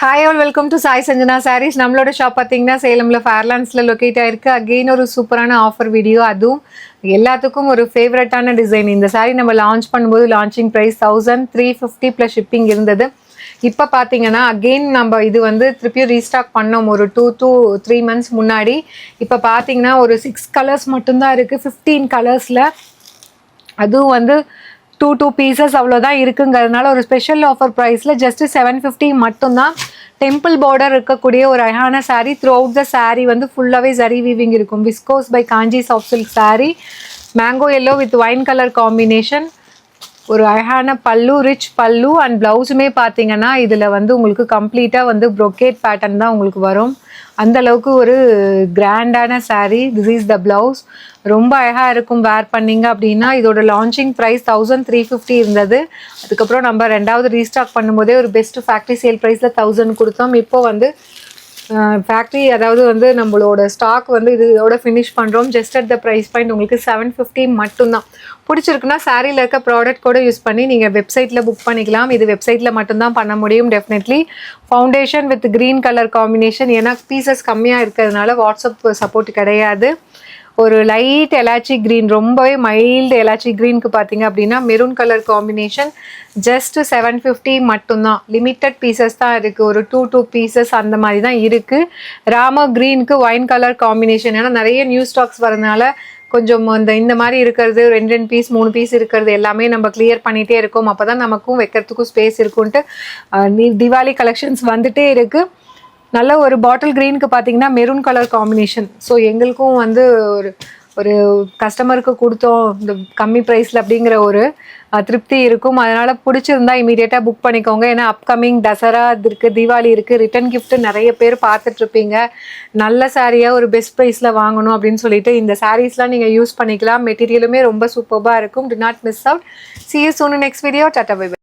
Hi all welcome to Sai Sanjana sarees. நம்மளோட shop பார்த்தீங்கன்னா சேலமில் ஃபேர்லாண்ட்ஸில் locate ஆயிருக்கு. அகெயின் ஒரு சூப்பரான ஆஃபர் வீடியோ, அதுவும் எல்லாத்துக்கும் ஒரு ஃபேவரட்டான டிசைன். இந்த சாரீ நம்ம லான்ச் பண்ணும்போது லான்ச்சிங் ப்ரைஸ் 1350 ப்ளஸ் ஷிப்பிங் இருந்தது. இப்போ பார்த்தீங்கன்னா அகெயின் நம்ம இது வந்து திருப்பியும் ரீஸ்டாக் பண்ணோம் ஒரு 2 to 3 months முன்னாடி. இப்போ பார்த்தீங்கன்னா ஒரு 6 கலர்ஸ் மட்டும்தான் இருக்குது 15 கலர்ஸில். அதுவும் வந்து 2 பீசஸ் அவ்வளோதான் இருக்குங்கிறதுனால ஒரு ஸ்பெஷல் ஆஃபர் ப்ரைஸில் ஜஸ்ட் 750 மட்டும்தான். டெம்பிள் பார்டர் இருக்கக்கூடிய ஒரு அழகான saree. Throughout the saree வந்து ஃபுல்லாகவே ஜரி வீவிங் இருக்கும். Viscose by Kanchi soft silk saree. Mango yellow with wine colour combination. ஒரு அழகான பல்லு, ரிச் பல்லு அண்ட் ப்ளவுஸுமே பார்த்தீங்கன்னா இதில் வந்து உங்களுக்கு கம்ப்ளீட்டாக வந்து ப்ரொக்கேட் பேட்டர்ன் தான் உங்களுக்கு வரும். அந்தளவுக்கு ஒரு கிராண்டான sari. This is the blouse. ரொம்ப அழகாக இருக்கும் வேர் பண்ணிங்க அப்படின்னா. இதோட லான்ச்சிங் ப்ரைஸ் 1350 இருந்தது. அதுக்கப்புறம் நம்ம ரெண்டாவது ரீஸ்டாக் பண்ணும்போதே ஒரு பெஸ்ட் ஃபேக்ட்ரி சேல் ப்ரைஸில் 1000 கொடுத்தோம். இப்போ வந்து ஃபேக்ட்ரி அதாவது வந்து நம்மளோட ஸ்டாக் வந்து இதோட ஃபினிஷ் பண்ணுறோம். Just at the price point உங்களுக்கு 750 மட்டும்தான். பிடிச்சிருக்குன்னா சாரியில் இருக்க ப்ராடக்ட் கூட யூஸ் பண்ணி நீங்கள் வெப்சைட்டில் புக் பண்ணிக்கலாம். இது வெப்சைட்டில் மட்டும்தான் பண்ண முடியும். Definitely foundation with green colour combination. ஏன்னா பீசஸ் கம்மியாக இருக்கிறதுனால வாட்ஸ்அப் சப்போர்ட் கிடையாது. ஒரு லைட் எலாச்சி க்ரீன், ரொம்பவே மைல்டு எலாச்சி க்ரீனுக்கு பார்த்தீங்க அப்படின்னா மெரூன் கலர் காம்பினேஷன். ஜஸ்ட் 750 மட்டும்தான். லிமிட்டட் பீசஸ் தான் இருக்குது. ஒரு 2 பீசஸ் அந்த மாதிரி தான் இருக்குது. ராம க்ரீனுக்கு ஒயின் கலர் காம்பினேஷன். ஏன்னா நிறைய நியூ ஸ்டாக்ஸ் வரதுனால கொஞ்சம் இந்த மாதிரி இருக்கிறது 2 பீஸ் 3 பீஸ் இருக்கிறது எல்லாமே நம்ம கிளியர் பண்ணிகிட்டே இருக்கோம். அப்போ தான் நமக்கும் வைக்கிறதுக்கும் ஸ்பேஸ் இருக்குன்ட்டு திவாலி கலெக்ஷன்ஸ் வந்துகிட்டே இருக்குது. நல்ல ஒரு பாட்டில் க்ரீனுக்கு பார்த்தீங்கன்னா மெரூன் கலர் காம்பினேஷன். ஸோ எங்களுக்கும் வந்து ஒரு கஸ்டமருக்கு கொடுத்தோம் இந்த கம்மி ப்ரைஸில் அப்படிங்கிற ஒரு திருப்தி இருக்கும். அதனால் பிடிச்சிருந்தா இமீடியட்டாக புக் பண்ணிக்கோங்க. ஏன்னா அப்கமிங் தசரா இருக்குது, தீபாவளி இருக்குது, ரிட்டன் கிஃப்ட் நிறைய பேர் பார்த்துட்ருப்பீங்க. நல்ல சாரியாக ஒரு பெஸ்ட் ப்ரைஸில் வாங்கணும் அப்படின்னு சொல்லிட்டு இந்த சாரீஸ்லாம் நீங்கள் யூஸ் பண்ணிக்கலாம். மெட்டீரியலுமே ரொம்ப சூப்பராக இருக்கும். To not miss out. See you soon in next video. Tata bye bye.